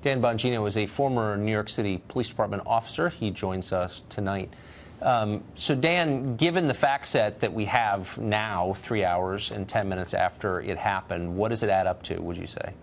Dan Bongino is a former New York City Police Department officer. He joins us tonight. So, Dan, given the fact set that we have now, 3 hours and 10 minutes after it happened, what does it add up to, would you say?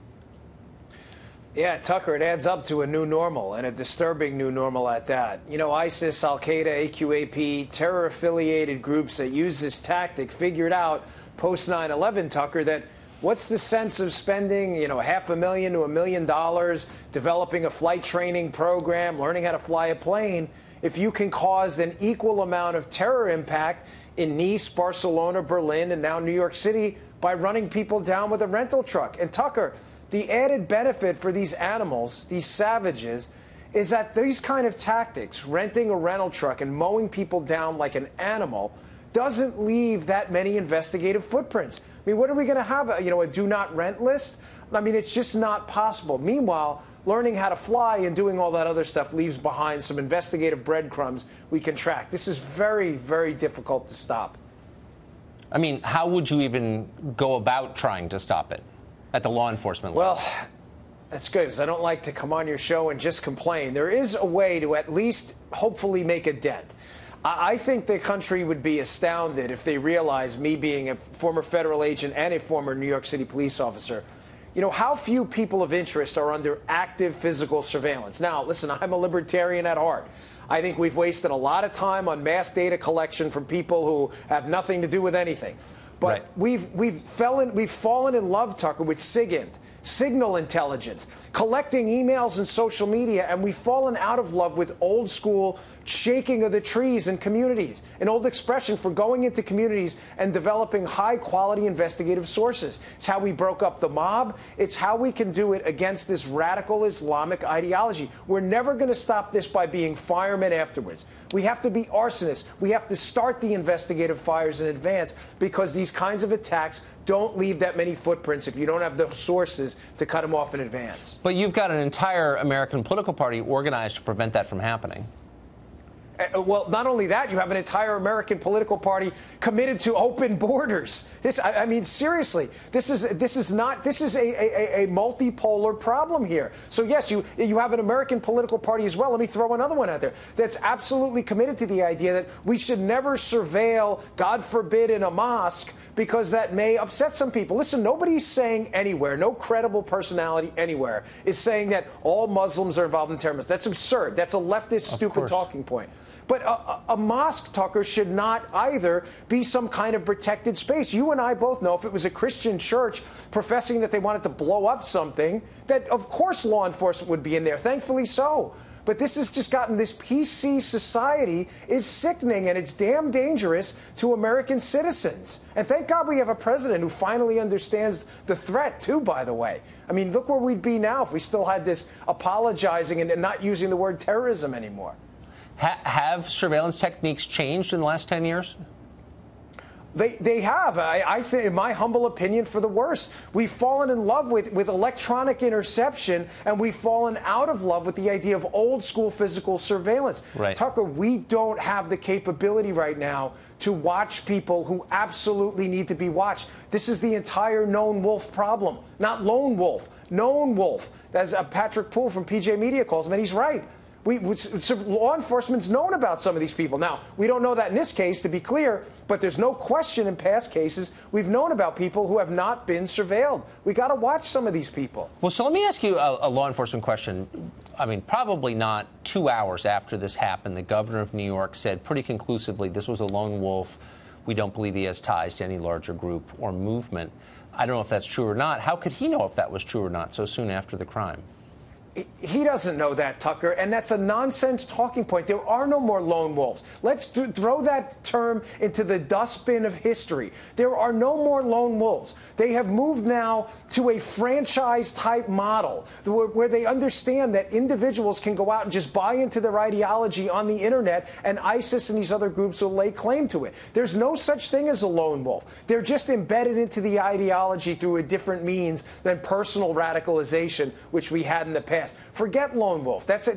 Yeah, Tucker, it adds up to a new normal, and a disturbing new normal at that. You know, ISIS, Al-Qaeda, AQAP, terror-affiliated groups that use this tactic figured out post 9/11, Tucker, that what's the sense of spending, $500,000 to $1 million developing a flight training program, learning how to fly a plane, if you can cause an equal amount of terror impact in Nice, Barcelona, Berlin, and now New York City by running people down with a rental truck? And Tucker, the added benefit for these animals, these savages, is that these kind of tactics, renting a rental truck and mowing people down like an animal, doesn't leave that many investigative footprints. I mean, what are we going to have, a do not rent list? I mean, it's just not possible. Meanwhile, learning how to fly and doing all that other stuff leaves behind some investigative breadcrumbs we can track. This is very, very difficult to stop. I mean, how would you even go about trying to stop it at the law enforcement level? Well, that's good, because I don't like to come on your show and just complain. There is a way to at least hopefully make a dent. I think the country would be astounded if they realized, me being a former federal agent and a former New York City police officer, how few people of interest are under active physical surveillance. Now, listen, I'm a libertarian at heart. I think we've wasted a lot of time on mass data collection from people who have nothing to do with anything. But right. we've fallen in love, Tucker, with SIGINT, signal intelligence, collecting emails and social media, and we've fallen out of love with old school shaking of the trees in communities, an old expression for going into communities and developing high-quality investigative sources. It's how we broke up the mob. It's how we can do it against this radical Islamic ideology. We're never going to stop this by being firemen afterwards. We have to be arsonists. We have to start the investigative fires in advance, because these kinds of attacks don't leave that many footprints if you don't have the sources to cut them off in advance. But you've got an entire American political party organized to prevent that from happening. Well, not only that, you have an entire American political party committed to open borders. I mean, seriously, this is a multipolar problem here. So yes, you have an American political party as well. Let me throw another one out there that's absolutely committed to the idea that we should never surveil, God forbid, in a mosque, because that may upset some people. Listen, nobody's saying anywhere, no credible personality anywhere is saying that all Muslims are involved in terrorism. That's absurd. That's a leftist, stupid talking point. But a mosque, Tucker, should not either be some kind of protected space. You and I both know if it was a Christian church professing that they wanted to blow up something, that of course law enforcement would be in there, thankfully so. But this has just gotten, this PC society is sickening, and it's damn dangerous to American citizens. And thank God we have a president who finally understands the threat, too, by the way. I mean, look where we'd be now if we still had this apologizing and not using the word terrorism anymore. Have surveillance techniques changed in the last 10 years? They have. I think, in my humble opinion, for the worse. We've fallen in love with electronic interception, and we've fallen out of love with the idea of old school physical surveillance. Right. Tucker, we don't have the capability right now to watch people who absolutely need to be watched. This is the entire known wolf problem. Not lone wolf, known wolf. As Patrick Poole from PJ Media calls him, and he's right. Law enforcement's known about some of these people. Now, we don't know that in this case, to be clear, but there's no question in past cases we've known about people who have not been surveilled. We got to watch some of these people. Well, so let me ask you a law enforcement question. I mean, probably not 2 hours after this happened, the governor of New York said pretty conclusively this was a lone wolf. We don't believe he has ties to any larger group or movement. I don't know if that's true or not. How could he know if that was true or not so soon after the crime? He doesn't know that, Tucker, and that's a nonsense talking point. There are no more lone wolves. Let's throw that term into the dustbin of history. There are no more lone wolves. They have moved now to a franchise-type model where they understand that individuals can go out and just buy into their ideology on the internet, and ISIS and these other groups will lay claim to it. There's no such thing as a lone wolf. They're just embedded into the ideology through a different means than personal radicalization, which we had in the past. Forget lone wolf. That's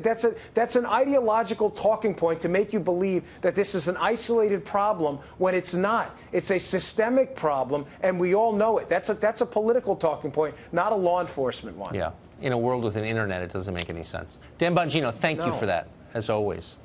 an ideological talking point to make you believe that this is an isolated problem when it's not. It's a systemic problem, and we all know it. That's a political talking point, not a law enforcement one. Yeah. in a world with an internet, it doesn't make any sense. Dan Bongino, thank you No. for that, as always.